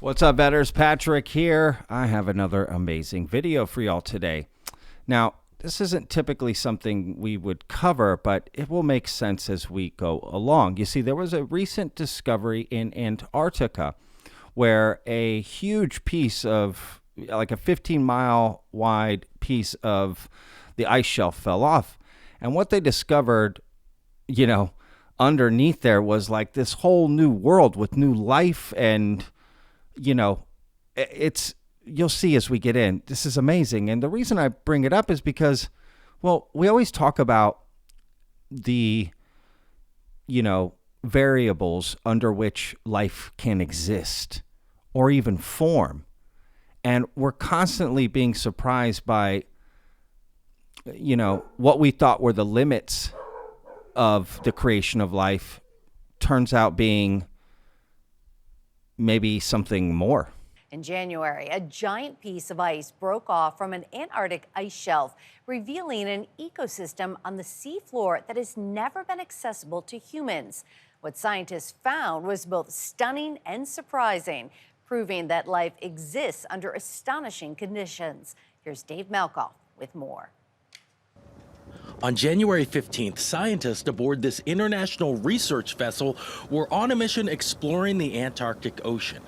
What's up, betters? Patrick here. I have another amazing video for y'all today. Now, this isn't typically something we would cover, but it will make sense as we go along. You see, there was a recent discovery in Antarctica where a huge piece of, like a 15-mile wide piece of the ice shelf fell off. And what they discovered, underneath there was like this whole new world with new life, and you'll see as we get in, this is amazing. And the reason I bring it up is because, well, we always talk about the, variables under which life can exist or even form. And we're constantly being surprised by, what we thought were the limits of the creation of life turns out being maybe something more. In January, a giant piece of ice broke off from an Antarctic ice shelf, revealing an ecosystem on the seafloor that has never been accessible to humans. What scientists found was both stunning and surprising, proving that life exists under astonishing conditions. Here's Dave Malkoff with more. On January 15th, scientists aboard this international research vessel were on a mission exploring the Antarctic Ocean.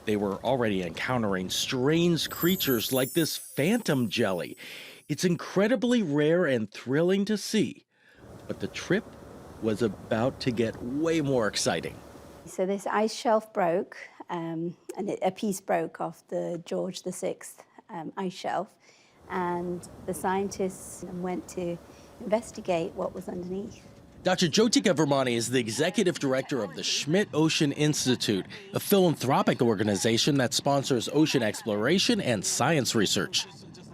They were already encountering strange creatures like this phantom jelly. It's incredibly rare and thrilling to see, but the trip was about to get way more exciting. So this ice shelf broke, and a piece broke off the George VI ice shelf, and the scientists went to investigate what was underneath. Dr. Jyotika Vermani is the executive director of the Schmidt Ocean Institute, a philanthropic organization that sponsors ocean exploration and science research.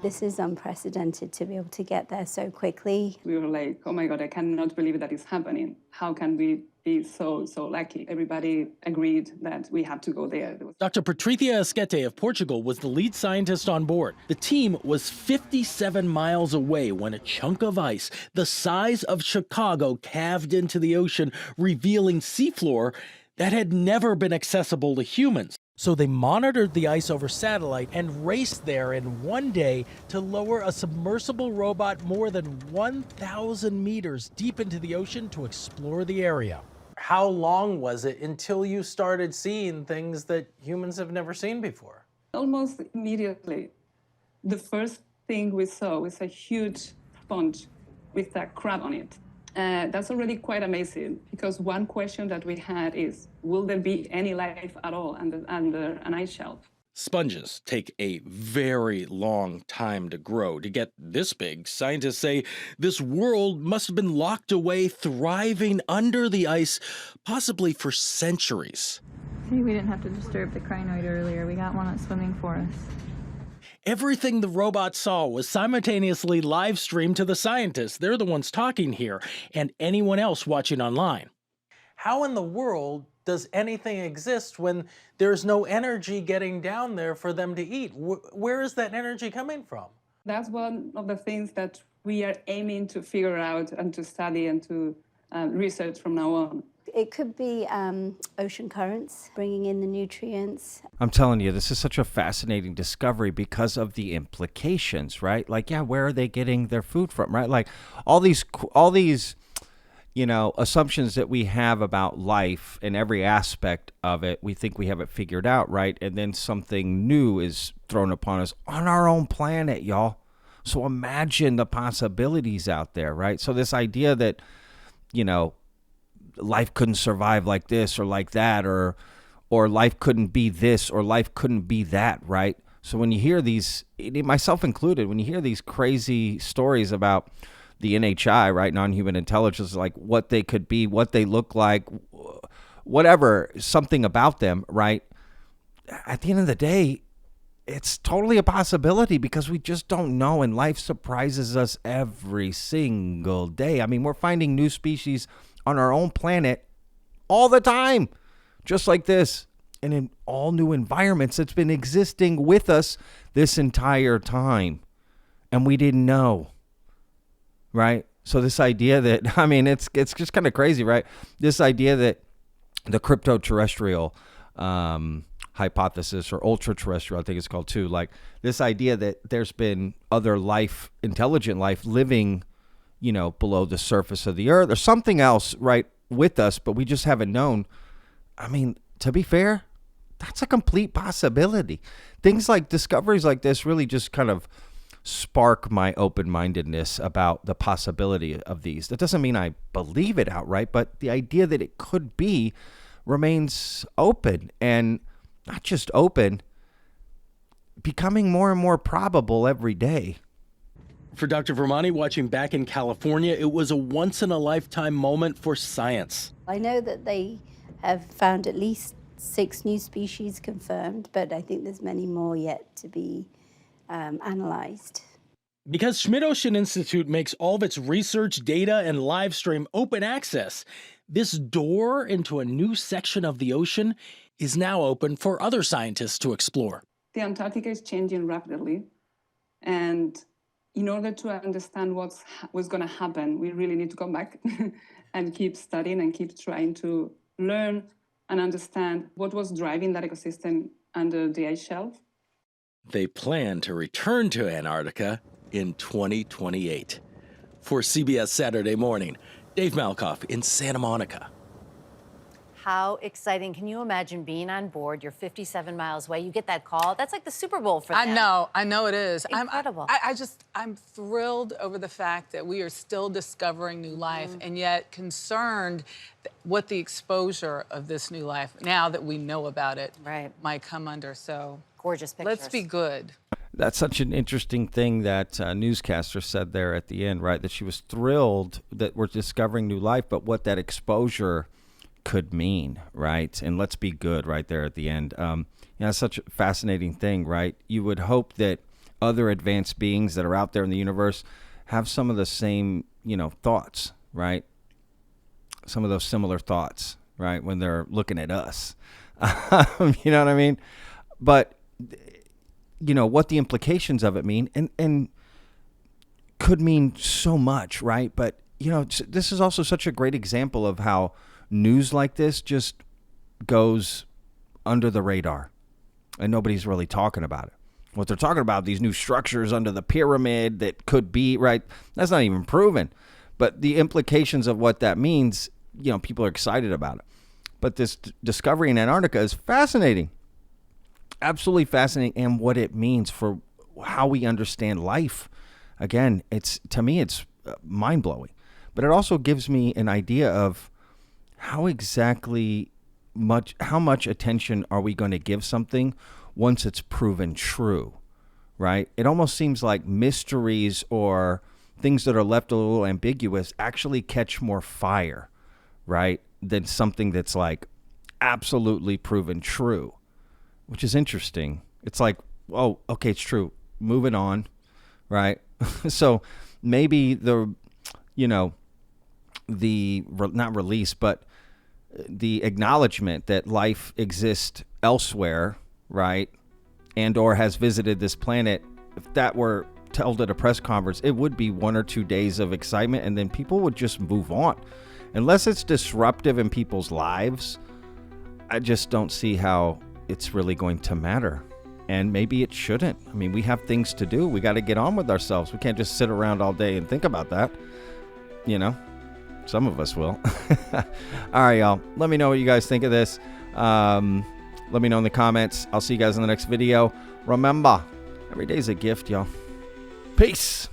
This is unprecedented to be able to get there so quickly. We were like, oh my God, I cannot believe that is happening. How can we be so lucky? Everybody agreed that we have to go there. Dr. Patrícia Esquete of Portugal was the lead scientist on board. The team was 57 miles away when a chunk of ice the size of Chicago calved into the ocean, revealing seafloor that had never been accessible to humans. So they monitored the ice over satellite and raced there in one day to lower a submersible robot more than 1,000 meters deep into the ocean to explore the area. How long was it until you started seeing things that humans have never seen before? Almost immediately. The first thing we saw was a huge sponge with a crab on it. That's already quite amazing, because one question that we had is, will there be any life at all under an ice shelf? Sponges take a very long time to grow. To get this big, scientists say this world must have been locked away, thriving under the ice, possibly for centuries. See, we didn't have to disturb the crinoid earlier. We got one out swimming for us. Everything the robot saw was simultaneously live streamed to the scientists. They're the ones talking here, and anyone else watching online. How in the world does anything exist when there's no energy getting down there for them to eat? Where is that energy coming from? That's one of the things that we are aiming to figure out and to study and to research from now on. It could be ocean currents bringing in the nutrients. I'm telling you, this is such a fascinating discovery because of the implications, right? Like, yeah, where are they getting their food from, right? Like all these assumptions that we have about life and every aspect of it, we think we have it figured out, right? And then something new is thrown upon us on our own planet, y'all. So imagine the possibilities out there, right? So this idea that, life couldn't survive like this or like that, or life couldn't be this or life couldn't be that, right? So when you hear these, myself included, when you hear these crazy stories about the NHI, right, non-human intelligence, like what they could be, what they look like, whatever, something about them, right? At the end of the day, it's totally a possibility because we just don't know, and life surprises us every single day. I mean, we're finding new species on our own planet all the time, just like this, and in all new environments that's been existing with us this entire time, and we didn't know, right? So this idea that, I mean, it's just kind of crazy, right? This idea that the crypto-terrestrial hypothesis, or ultra terrestrial, I think it's called too. Like this idea that there's been other life, intelligent life living, below the surface of the earth or something else, right, with us, but we just haven't known. I mean, to be fair, that's a complete possibility. Things like discoveries like this really just kind of spark my open-mindedness about the possibility of these. That doesn't mean I believe it outright, but the idea that it could be remains open, and not just open, becoming more and more probable every day. For Dr. Vermani, watching back in California, it was a once-in-a-lifetime moment for science. I know that they have found at least 6 new species confirmed, but I think there's many more yet to be analyzed. Because Schmidt Ocean Institute makes all of its research, data, and live stream open access, this door into a new section of the ocean is now open for other scientists to explore. The Antarctica is changing rapidly, and in order to understand what's going to happen, we really need to come back and keep studying and keep trying to learn and understand what was driving that ecosystem under the ice shelf. They plan to return to Antarctica in 2028. For CBS Saturday Morning, Dave Malkoff in Santa Monica. How exciting. Can you imagine being on board? You're 57 miles away. You get that call. That's like the Super Bowl for them. I know it is. Incredible. I'm thrilled over the fact that we are still discovering new life, and yet concerned what the exposure of this new life, now that we know about it, might come under. So gorgeous pictures. Let's be good. That's such an interesting thing that newscaster said there at the end, right? That she was thrilled that we're discovering new life, but what that exposure could mean, right? And let's be good right there at the end. It's such a fascinating thing, right? You would hope that other advanced beings that are out there in the universe have some of the same, thoughts, right? Some of those similar thoughts, right? When they're looking at us, you know what I mean? But, what the implications of it mean and could mean so much, right? But, this is also such a great example of how news like this just goes under the radar and nobody's really talking about it. What they're talking about, these new structures under the pyramid that could be, right? That's not even proven. But the implications of what that means, people are excited about it. But this discovery in Antarctica is fascinating. Absolutely fascinating. And what it means for how we understand life. Again, to me, it's mind-blowing. But it also gives me an idea of how much attention are we going to give something once it's proven true, right? It almost seems like mysteries or things that are left a little ambiguous actually catch more fire, right, than something that's like absolutely proven true, which is interesting. It's like, oh, okay, it's true. Moving on, right? So maybe not release, but the acknowledgement that life exists elsewhere, right, and or has visited this planet, if that were told at a press conference, it would be 1 or 2 days of excitement, and then people would just move on. Unless it's disruptive in people's lives, I just don't see how it's really going to matter. And maybe it shouldn't. I mean, we have things to do. We got to get on with ourselves. We can't just sit around all day and think about that, Some of us will. All right, y'all. Let me know what you guys think of this. Let me know in the comments. I'll see you guys in the next video. Remember, every day's a gift, y'all. Peace.